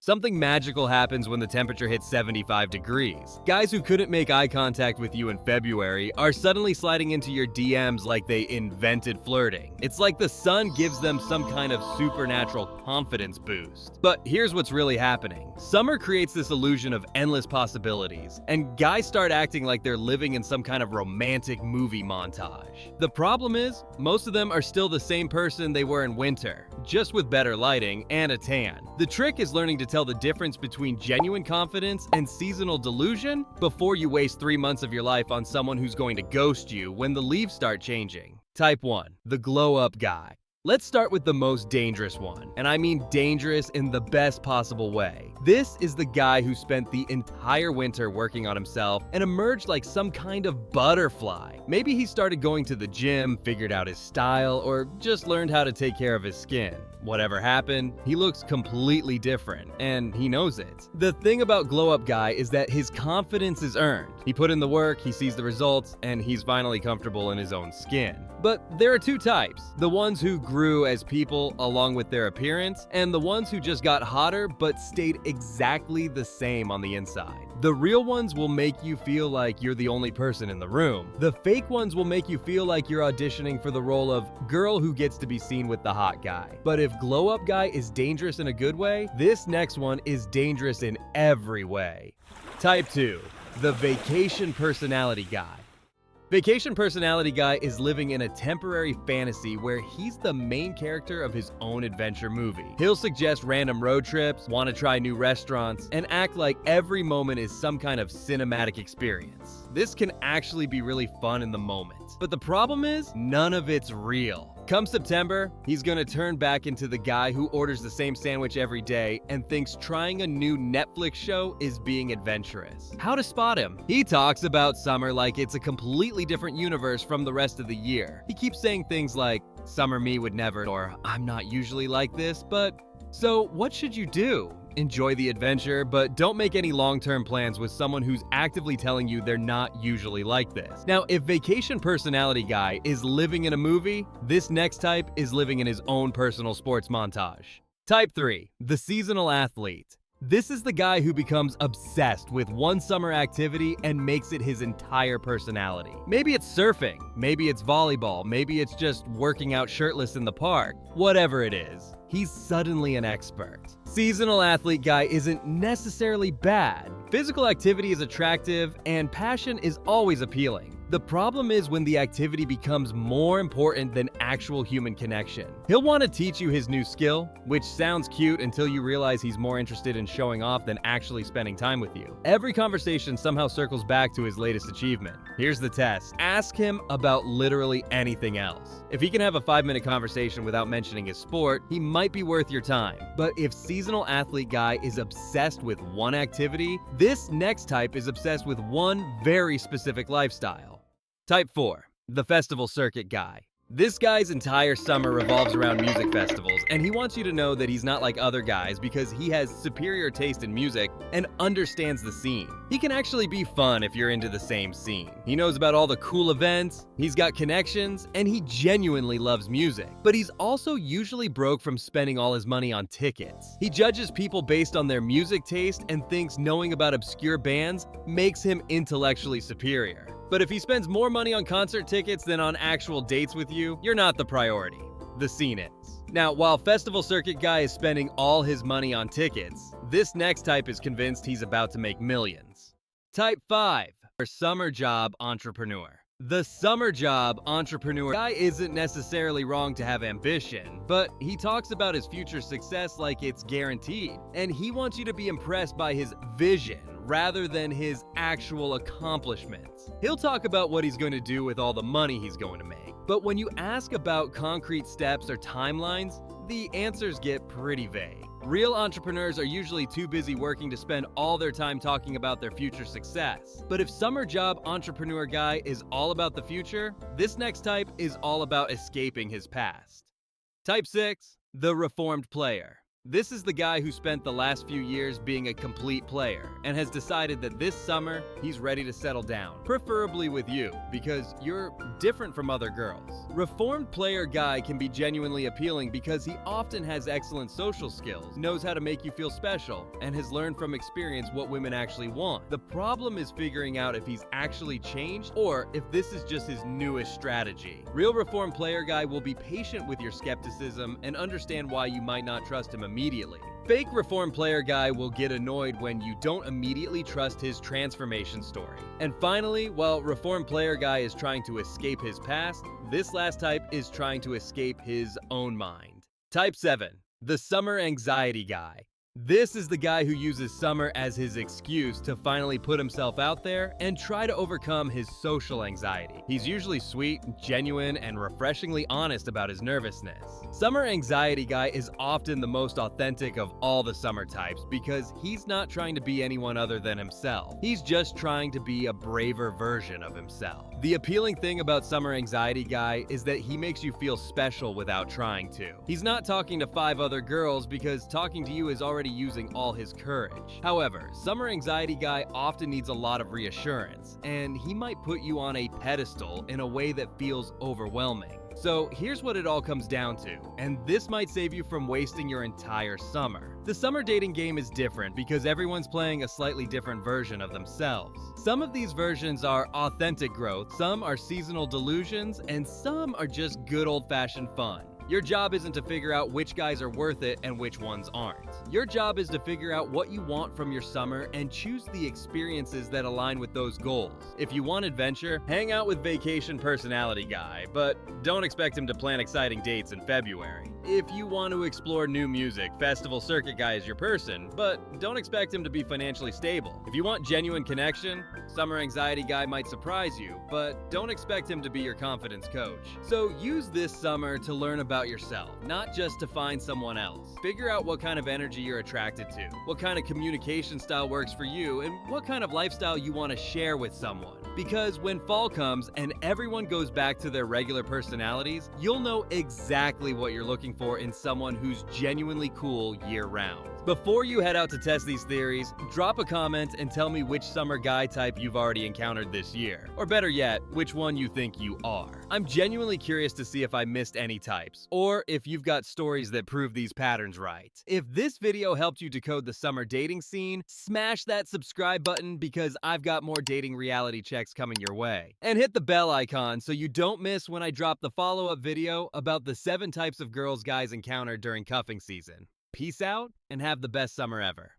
Something magical happens when the temperature hits 75 degrees. Guys who couldn't make eye contact with you in February are suddenly sliding into your DMs like they invented flirting. It's like the sun gives them some kind of supernatural confidence boost. But here's what's really happening. Summer creates this illusion of endless possibilities, and guys start acting like they're living in some kind of romantic movie montage. The problem is, most of them are still the same person they were in winter, just with better lighting and a tan. The trick is learning to tell the difference between genuine confidence and seasonal delusion before you waste 3 months of your life on someone who's going to ghost you when the leaves start changing. Type 1. The glow-up guy. Let's start with the most dangerous one, and I mean dangerous in the best possible way. This is the guy who spent the entire winter working on himself and emerged like some kind of butterfly. Maybe he started going to the gym, figured out his style, or just learned how to take care of his skin. Whatever happened, he looks completely different, and he knows it. The thing about Glow Up Guy is that his confidence is earned. He put in the work, he sees the results, and he's finally comfortable in his own skin. But there are two types: the ones who grew as people along with their appearance, and the ones who just got hotter but stayed exactly the same on the inside. The real ones will make you feel like you're the only person in the room. The fake ones will make you feel like you're auditioning for the role of girl who gets to be seen with the hot guy. But if Glow Up Guy is dangerous in a good way, this next one is dangerous in every way. Type 2. The vacation personality guy. Vacation personality guy is living in a temporary fantasy where he's the main character of his own adventure movie. He'll suggest random road trips, want to try new restaurants, and act like every moment is some kind of cinematic experience. This can actually be really fun in the moment. But the problem is, none of it's real. Come September, he's gonna turn back into the guy who orders the same sandwich every day and thinks trying a new Netflix show is being adventurous. How to spot him? He talks about summer like it's a completely different universe from the rest of the year. He keeps saying things like, "Summer me would never," or "I'm not usually like this," but so what should you do? Enjoy the adventure, but don't make any long-term plans with someone who's actively telling you they're not usually like this. Now, if vacation personality guy is living in a movie, this next type is living in his own personal sports montage. Type 3. The seasonal athlete. This is the guy who becomes obsessed with one summer activity and makes it his entire personality. Maybe it's surfing, maybe it's volleyball, maybe it's just working out shirtless in the park. Whatever it is, he's suddenly an expert. Seasonal athlete guy isn't necessarily bad. Physical activity is attractive, and passion is always appealing. The problem is when the activity becomes more important than actual human connection. He'll want to teach you his new skill, which sounds cute until you realize he's more interested in showing off than actually spending time with you. Every conversation somehow circles back to his latest achievement. Here's the test. Ask him about literally anything else. If he can have a 5-minute conversation without mentioning his sport, he might be worth your time. But if seasonal athlete guy is obsessed with one activity, this next type is obsessed with one very specific lifestyle. Type 4. The festival circuit guy. This guy's entire summer revolves around music festivals, and he wants you to know that he's not like other guys because he has superior taste in music and understands the scene. He can actually be fun if you're into the same scene. He knows about all the cool events, he's got connections, and he genuinely loves music. But he's also usually broke from spending all his money on tickets. He judges people based on their music taste and thinks knowing about obscure bands makes him intellectually superior. But if he spends more money on concert tickets than on actual dates with you, you're not the priority. The scene is. Now, while festival circuit guy is spending all his money on tickets, this next type is convinced he's about to make millions. Type 5. Summer job entrepreneur. The summer job entrepreneur guy isn't necessarily wrong to have ambition, but he talks about his future success like it's guaranteed, and he wants you to be impressed by his vision rather than his actual accomplishments. He'll talk about what he's going to do with all the money he's going to make, but when you ask about concrete steps or timelines, the answers get pretty vague. Real entrepreneurs are usually too busy working to spend all their time talking about their future success. But if summer job entrepreneur guy is all about the future, this next type is all about escaping his past. Type 6. The reformed player. This is the guy who spent the last few years being a complete player and has decided that this summer he's ready to settle down, preferably with you, because you're different from other girls. Reformed player guy can be genuinely appealing because he often has excellent social skills, knows how to make you feel special, and has learned from experience what women actually want. The problem is figuring out if he's actually changed or if this is just his newest strategy. Real reformed player guy will be patient with your skepticism and understand why you might not trust him immediately. Fake reformed player guy will get annoyed when you don't immediately trust his transformation story. And finally, while reformed player guy is trying to escape his past, this last type is trying to escape his own mind. Type 7. The summer anxiety guy. This is the guy who uses summer as his excuse to finally put himself out there and try to overcome his social anxiety. He's usually sweet, genuine, and refreshingly honest about his nervousness. Summer anxiety guy is often the most authentic of all the summer types because he's not trying to be anyone other than himself. He's just trying to be a braver version of himself. The appealing thing about summer anxiety guy is that he makes you feel special without trying to. He's not talking to 5 other girls because talking to you is already using all his courage. However, summer anxiety guy often needs a lot of reassurance, and he might put you on a pedestal in a way that feels overwhelming. So here's what it all comes down to, and this might save you from wasting your entire summer. The summer dating game is different because everyone's playing a slightly different version of themselves. Some of these versions are authentic growth, some are seasonal delusions, and some are just good old-fashioned fun. Your job isn't to figure out which guys are worth it and which ones aren't. Your job is to figure out what you want from your summer and choose the experiences that align with those goals. If you want adventure, hang out with vacation personality guy, but don't expect him to plan exciting dates in February. If you want to explore new music, festival circuit guy is your person, but don't expect him to be financially stable. If you want genuine connection, summer anxiety guy might surprise you, but don't expect him to be your confidence coach. So use this summer to learn about yourself, not just to find someone else. Figure out what kind of energy you're attracted to, what kind of communication style works for you, and what kind of lifestyle you want to share with someone. Because when fall comes and everyone goes back to their regular personalities, you'll know exactly what you're looking for in someone who's genuinely cool year-round. Before you head out to test these theories, drop a comment and tell me which summer guy type you've already encountered this year. Or better yet, which one you think you are. I'm genuinely curious to see if I missed any types, or if you've got stories that prove these patterns right. If this video helped you decode the summer dating scene, smash that subscribe button because I've got more dating reality checks coming your way. And hit the bell icon so you don't miss when I drop the follow-up video about the 7 types of girls guys encountered during cuffing season. Peace out, and have the best summer ever.